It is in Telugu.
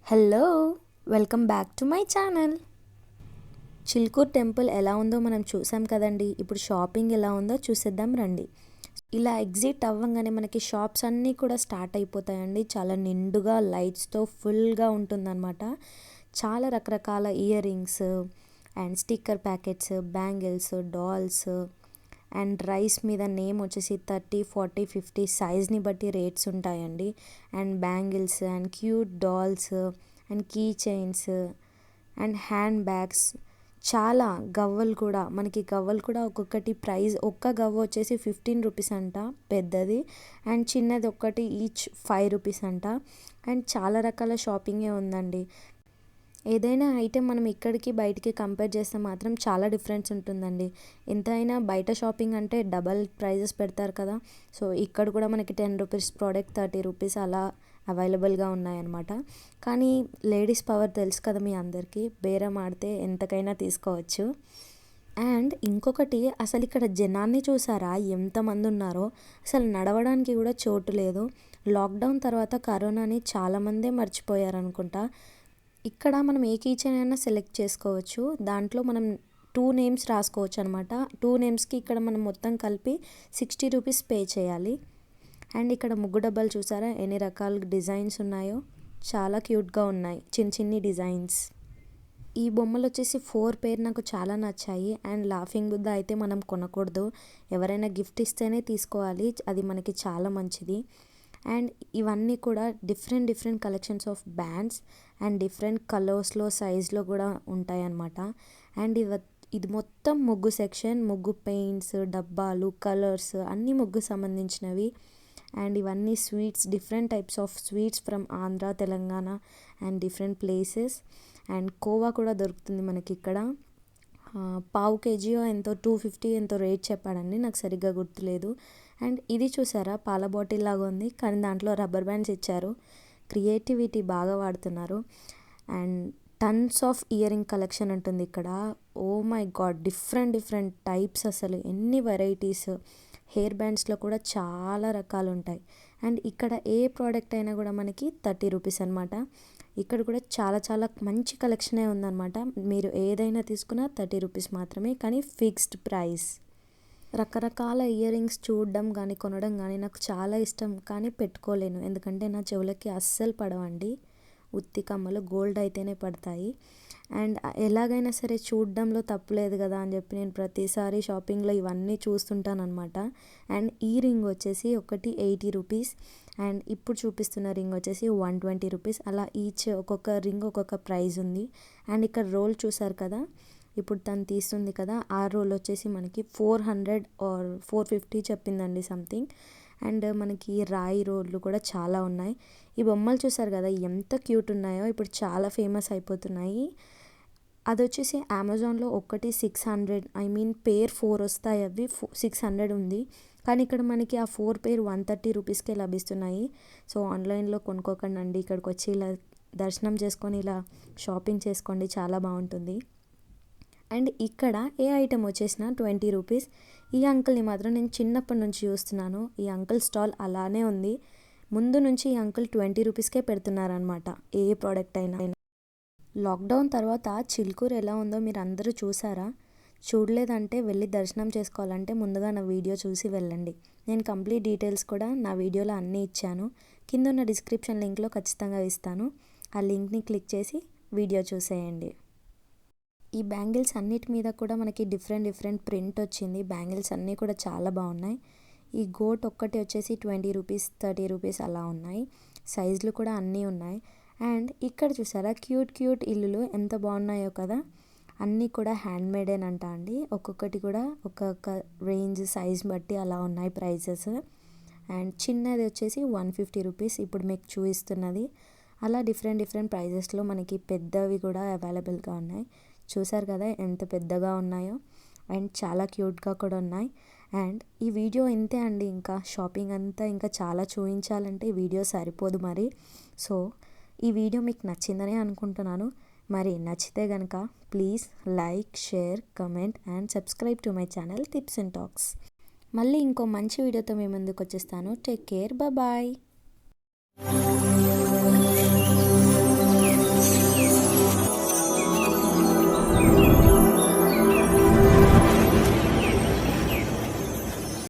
Hello, welcome back to my channel. Chilkur temple ఎలా ఉందో మనం చూసాం కదండి. ఇప్పుడు షాపింగ్ ఎలా ఉందో చూసేద్దాం రండి. ఇలా ఎగ్జిట్ అవ్వగానే మనకి షాప్స్ అన్నీ కూడా స్టార్ట్ అయిపోతాయండి. చాలా నిండుగా లైట్స్తో ఫుల్గా ఉంటుందన్నమాట. చాలా రకరకాల ear rings and sticker packets, bangles, dolls and rice మీద నేమ్ వచ్చేసి 30, 40, 50 సైజ్ని బట్టి రేట్స్ ఉంటాయండి. And bangles and cute dolls and key chains and hand bags, చాలా గవ్వలు కూడా ఒక్కొక్కటి ప్రైస్. ఒక్క గవ్వ వచ్చేసి 15 రూపీస్ అంట పెద్దది, అండ్ చిన్నది ఒక్కటి ఈచ్ 5 రూపీస్ అంట. అండ్ చాలా రకాల షాపింగే ఉందండి. ఏదైనా ఐటెం మనం ఇక్కడికి బయటికి కంపేర్ చేస్తే మాత్రం చాలా డిఫరెన్స్ ఉంటుందండి. ఎంతైనా బయట షాపింగ్ అంటే డబల్ ప్రైజెస్ పెడతారు కదా. సో ఇక్కడ కూడా మనకి 10 రూపీస్ ప్రోడక్ట్ 30 రూపీస్ అలా అవైలబుల్గా ఉన్నాయన్నమాట. కానీ లేడీస్ పవర్ తెలుసు కదా మీ అందరికీ, బేరం ఆడితే ఎంతకైనా తీసుకోవచ్చు. అండ్ ఇంకొకటి, అసలు ఇక్కడ జనాన్ని చూసారా ఎంతమంది ఉన్నారో. అసలు నడవడానికి కూడా చోటు లేదు. లాక్డౌన్ తర్వాత కరోనాని చాలామందే మర్చిపోయారు అనుకుంటా. ఇక్కడ మనం ఏ కీచైన్ అయినా సెలెక్ట్ చేసుకోవచ్చు. దాంట్లో మనం 2 నేమ్స్ రాసుకోవచ్చు అనమాట. 2 నేమ్స్కి ఇక్కడ మనం మొత్తం కలిపి 60 రూపీస్ పే చేయాలి. అండ్ ఇక్కడ ముగ్గు డబ్బాలు చూసారా ఎన్ని రకాల డిజైన్స్ ఉన్నాయో. చాలా క్యూట్గా ఉన్నాయి చిన్ని డిజైన్స్. ఈ బొమ్మలు వచ్చేసి 4 పేర్ నాకు చాలా నచ్చాయి. అండ్ లాఫింగ్ బుద్ధ అయితే మనం కొనకూడదు, ఎవరైనా గిఫ్ట్ ఇస్తేనే తీసుకోవాలి, అది మనకి చాలా మంచిది. అండ్ ఇవన్నీ కూడా different collections of wands and different కలర్స్లో సైజ్లో కూడా ఉంటాయన్నమాట. అండ్ ఇది మొత్తం ముగ్గు సెక్షన్. ముగ్గు పెయింట్స్, డబ్బాలు, కలర్స్ అన్నీ ముగ్గు సంబంధించినవి. అండ్ ఇవన్నీ sweets, different types of sweets from Andhra, Telangana and different places. And khoa కూడా దొరుకుతుంది మనకి ఇక్కడ. పావు కేజీ ఎంతో 250 ఎంతో రేట్ చెప్పాడండి, నాకు సరిగ్గా గుర్తులేదు. అండ్ ఇది చూసారా పాల బాటిల్ లాగా ఉంది, కానీ దాంట్లో రబ్బర్ బ్యాండ్స్ ఇచ్చారు. క్రియేటివిటీ బాగా వాడుతున్నారు. And tons of ear ring collection ఉంటుంది ఇక్కడ. Oh my god, different types, అసలు ఎన్ని వెరైటీస్. హెయిర్ బ్యాండ్స్లో కూడా చాలా రకాలు ఉంటాయి. అండ్ ఇక్కడ ఏ ప్రోడక్ట్ అయినా కూడా మనకి 30 రూపీస్ అనమాట. ఇక్కడ కూడా చాలా మంచి కలెక్షనే ఉందన్నమాట. మీరు ఏదైనా తీసుకున్నా 30 రూపీస్ మాత్రమే, కానీ ఫిక్స్డ్ ప్రైస్. రకరకాల ఇయర్ రింగ్స్ చూడడం కానీ కొనడం కానీ నాకు చాలా ఇష్టం, కానీ పెట్టుకోలేను ఎందుకంటే నా చెవులకి అస్సలు పడవండి. ఉత్తి కమ్మలు గోల్డ్ అయితేనే పడతాయి. అండ్ ఎలాగైనా సరే చూడడంలో తప్పులేదు కదా అని చెప్పి నేను ప్రతిసారి షాపింగ్లో ఇవన్నీ చూస్తుంటాను అనమాట. అండ్ ఈ రింగ్ వచ్చేసి ఒకటి 80 రూపీస్. అండ్ ఇప్పుడు చూపిస్తున్న రింగ్ వచ్చేసి 120 రూపీస్. అలా ఈచ్ ఒక్కొక్క రింగ్ ఒక్కొక్క ప్రైస్ ఉంది. అండ్ ఇక్కడ రోల్ చూసారు కదా, ఇప్పుడు తను తీస్తుంది కదా, ఆ రోల్ వచ్చేసి మనకి 400 ఆర్ 450 చెప్పిందండి సంథింగ్. అండ్ మనకి రాయి రోడ్లు కూడా చాలా ఉన్నాయి. ఈ బొమ్మలు చూసారు కదా ఎంత క్యూట్ ఉన్నాయో, ఇప్పుడు చాలా ఫేమస్ అయిపోతున్నాయి. అది వచ్చేసి అమెజాన్లో ఒకటి 600, పేర్ 4 వస్తాయి, అవి 600 ఉంది. కానీ ఇక్కడ మనకి ఆ 4 పేర్ 130 రూపీస్కే లభిస్తున్నాయి. సో ఆన్లైన్లో కొనుక్కోకండి, ఇక్కడికి వచ్చి ఇలా దర్శనం చేసుకొని ఇలా షాపింగ్ చేసుకోండి, చాలా బాగుంటుంది. అండ్ ఇక్కడ ఏ ఐటెం వచ్చేసినా 20 రూపీస్. ఈ అంకుల్ని మాత్రం నేను చిన్నప్పటి నుంచి చూస్తున్నాను. ఈ అంకుల్ స్టాల్ అలానే ఉంది. ముందు నుంచి ఈ అంకుల్ 20 రూపీస్కే పెడుతున్నారనమాట ఏ ప్రోడక్ట్ అయినా. లాక్డౌన్ తర్వాత చిల్కూర్ ఎలా ఉందో మీరు అందరూ చూసారా? చూడలేదంటే వెళ్ళి దర్శనం చేసుకోవాలంటే ముందుగా నా వీడియో చూసి వెళ్ళండి. నేను కంప్లీట్ డీటెయిల్స్ కూడా నా వీడియోలో అన్నీ ఇచ్చాను. కింద ఉన్న డిస్క్రిప్షన్ లింక్లో ఖచ్చితంగా ఇస్తాను. ఆ లింక్ని క్లిక్ చేసి వీడియో చూసేయండి. ఈ బ్యాంగిల్స్ అన్నిటి మీద కూడా మనకి డిఫరెంట్ ప్రింట్ వచ్చింది. బ్యాంగిల్స్ అన్నీ కూడా చాలా బాగున్నాయి. ఈ గోట్ ఒక్కటి వచ్చేసి 20 రూపీస్, 30 రూపీస్ అలా ఉన్నాయి. సైజులు కూడా అన్నీ ఉన్నాయి. అండ్ ఇక్కడ చూసారా క్యూట్ ఇల్లులు ఎంత బాగున్నాయో కదా. అన్నీ కూడా హ్యాండ్ మేడేనంట అండి. ఒక్కొక్కటి కూడా ఒక్కొక్క రేంజ్ సైజ్ బట్టి అలా ఉన్నాయి ప్రైజెస్. అండ్ చిన్నది వచ్చేసి 150 రూపీస్ ఇప్పుడు మీకు చూపిస్తున్నది. అలా డిఫరెంట్ ప్రైజెస్లో మనకి పెద్దవి కూడా అవైలబుల్గా ఉన్నాయి. చూసారు కదా ఎంత పెద్దగా ఉన్నాయో. అండ్ చాలా క్యూట్గా కూడా ఉన్నాయి. అండ్ ఈ వీడియో ఇంతే అండి, ఇంకా షాపింగ్ అంతా ఇంకా చాలా చూపించాలంటే ఈ వీడియో సరిపోదు మరి. సో ఈ వీడియో మీకు నచ్చిందని అనుకుంటున్నాను. మరి నచ్చితే కనుక please like, share, comment and subscribe to my channel tips and talks. మళ్ళీ ఇంకో మంచి వీడియోతో మీ ముందుకు వచ్చేస్తాను. Take care, bye.